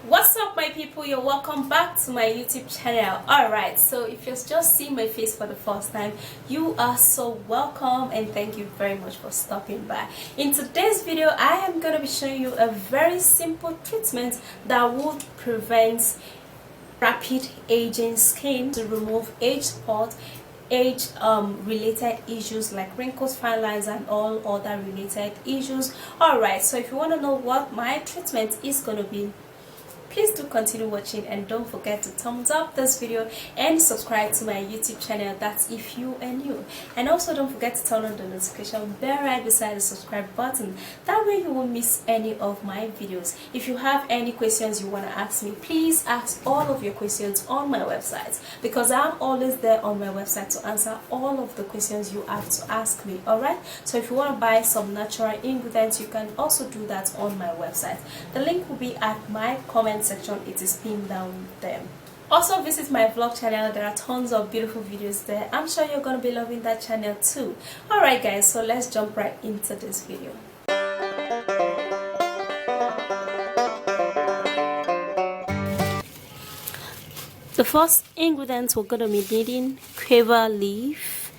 What's up, my people? You're welcome back to my YouTube channel. Alright, so if you're just seeing my face for the first time, you are so welcome and thank you very much for stopping by. In today's video, I am going to be showing you a very simple treatment that would prevent rapid aging skin, to remove age spot, age related issues like wrinkles, fine lines, and all other related issues. Alright, so if you want to know what my treatment is going to be, please do continue watching and don't forget to thumbs up this video and subscribe to my YouTube channel. That's if you are new. And also don't forget to turn on the notification bell right beside the subscribe button. That way you won't miss any of my videos. If you have any questions you want to ask me, please ask all of your questions on my website, because I'm always there on my website to answer all of the questions you have to ask me. Alright, so if you want to buy some natural ingredients, you can also do that on my website. The link will be at my comment section. It is pinned down there. Also visit my vlog channel. There are tons of beautiful videos there. I'm sure you're gonna be loving that channel too. Alright guys, so let's jump right into this video. The first ingredients we're gonna be needing: quiver leaf.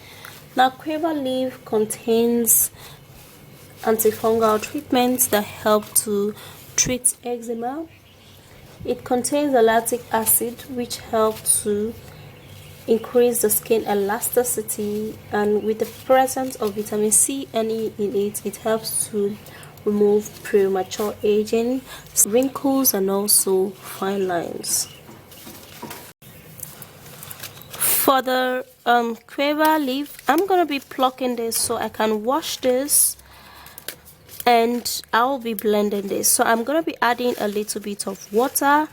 Now quiver leaf contains antifungal treatments that help to treat eczema. It contains a lactic acid which helps to increase the skin elasticity, and with the presence of vitamin C and E in it, it helps to remove premature aging, wrinkles, and also fine lines. For the quiver leaf, I'm gonna be plucking this so I can wash this, and I'll be blending this. So I'm going to be adding a little bit of water.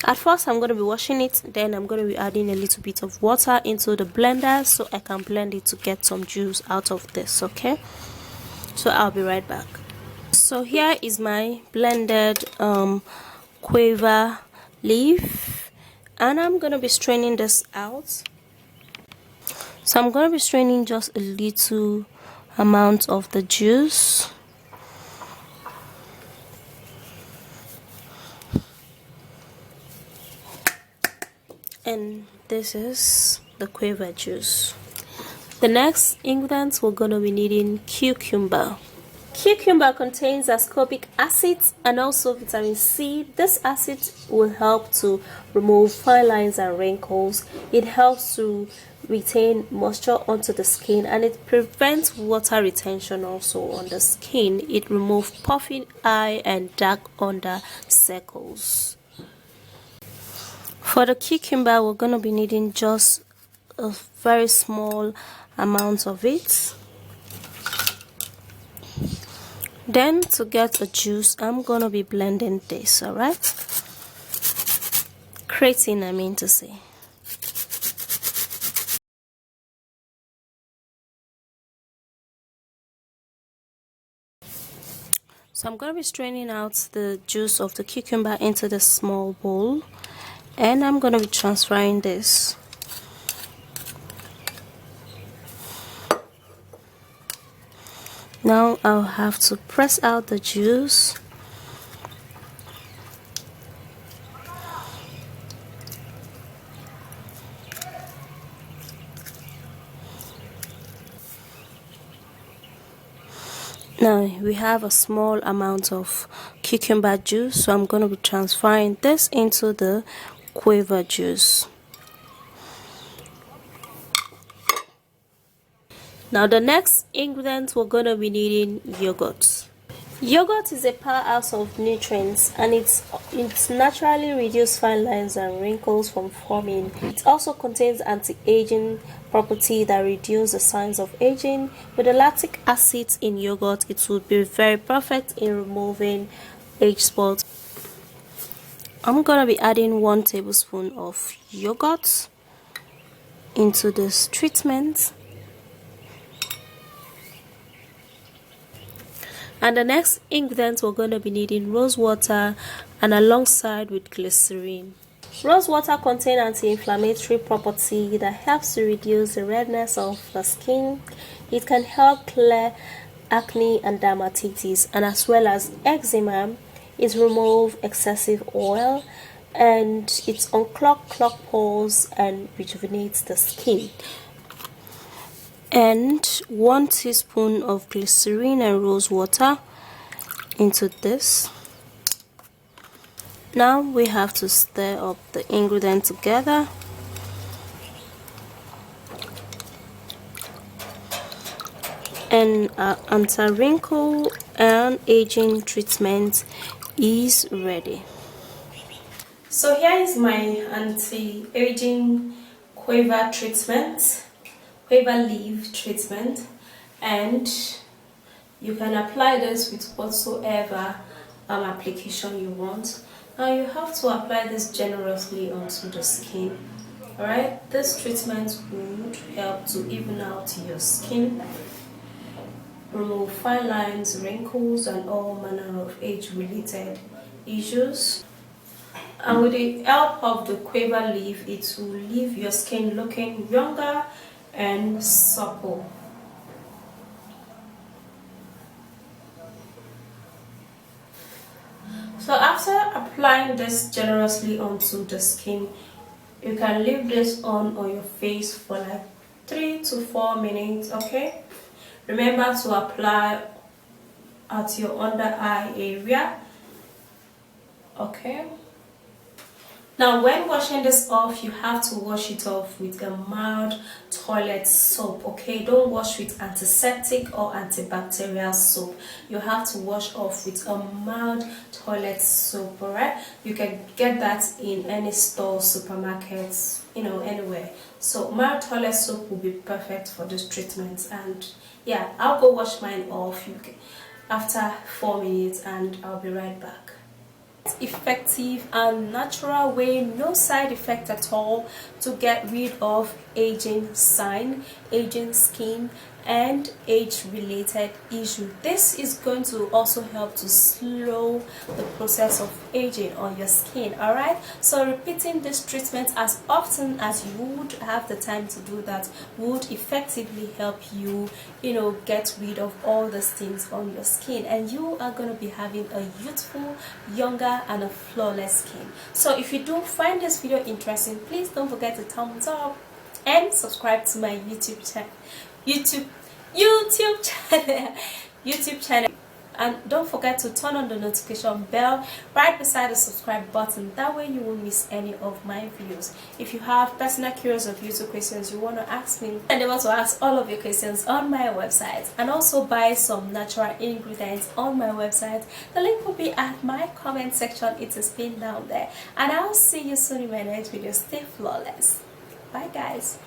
At first I'm going to be washing it, then I'm going to be adding a little bit of water into the blender so I can blend it to get some juice out of this. Okay, so I'll be right back. So here is my blended quiver leaf, and I'm going to be straining this out. So I'm going to be straining just a little amount of the juice. And this is the quiver juice. The next ingredients we're going to be needing: cucumber. Cucumber contains ascorbic acid and also vitamin C. This acid will help to remove fine lines and wrinkles. It helps to retain moisture onto the skin, and it prevents water retention also on the skin. It removes puffy eye and dark under circles. For the cucumber, we're going to be needing just a very small amount of it. Then to get a juice, I'm going to be blending this, alright? Creatine, I mean to say. So I'm going to be straining out the juice of the cucumber into the small bowl, and I'm going to be transferring this. Now I'll have to press out the juice. Now we have a small amount of cucumber juice, so I'm going to be transferring this into the quiver juice. Now the next ingredient we're going to be needing: yogurt. Yogurt is a powerhouse of nutrients, and it's naturally reduces fine lines and wrinkles from forming. It also contains anti-aging property that reduce the signs of aging. With the lactic acid in yogurt, it would be very perfect in removing age spots. I'm gonna be adding 1 tablespoon of yogurt into this treatment. And the next ingredient we're going to be needing: rose water, and alongside with glycerin. Rose water contains anti-inflammatory property that helps to reduce the redness of the skin. It can help clear acne and dermatitis, and as well as eczema. it removes excessive oil, and it unclogs pores and rejuvenates the skin. And 1 teaspoon of glycerin and rose water into this. Now we have to stir up the ingredients together. And our anti-wrinkle and aging treatment is ready. So here is my anti-aging quiver treatment, quiver leaf treatment, and you can apply this with whatsoever application you want. Now you have to apply this generously onto the skin. Alright, this treatment would help to even out your skin, remove fine lines, wrinkles, and all manner of age-related issues. And with the help of the quiver leaf, it will leave your skin looking younger and supple. So after applying this generously onto the skin, you can leave this on your face for like 3 to 4 minutes, okay? Remember to apply at your under eye area, okay? Now when washing this off, you have to wash it off with a mild toilet soap, okay? Don't wash with antiseptic or antibacterial soap. You have to wash off with a mild toilet soap, alright? You can get that in any store, supermarkets, you know, anywhere. So mild toilet soap will be perfect for this treatment. And yeah, I'll go wash mine off after 4 minutes and I'll be right back. Effective and natural way, no side effect at all, to get rid of aging sign, aging skin, and age related issue. This is going to also help to slow the process of aging on your skin. Alright, so repeating this treatment as often as you would have the time to do that would effectively help you, you know, get rid of all these things on your skin, and you are going to be having a youthful, younger, and a flawless skin. So if you do find this video interesting, please don't forget to thumbs up and subscribe to my YouTube channel, and don't forget to turn on the notification bell right beside the subscribe button. That way you won't miss any of my videos. If you have personal curious or beauty questions you want to ask me, and able to ask all of your questions on my website, and also buy some natural ingredients on my website. The link will be at my comment section. It is pinned down there, and I'll see you soon in my next video. Stay flawless. Bye guys.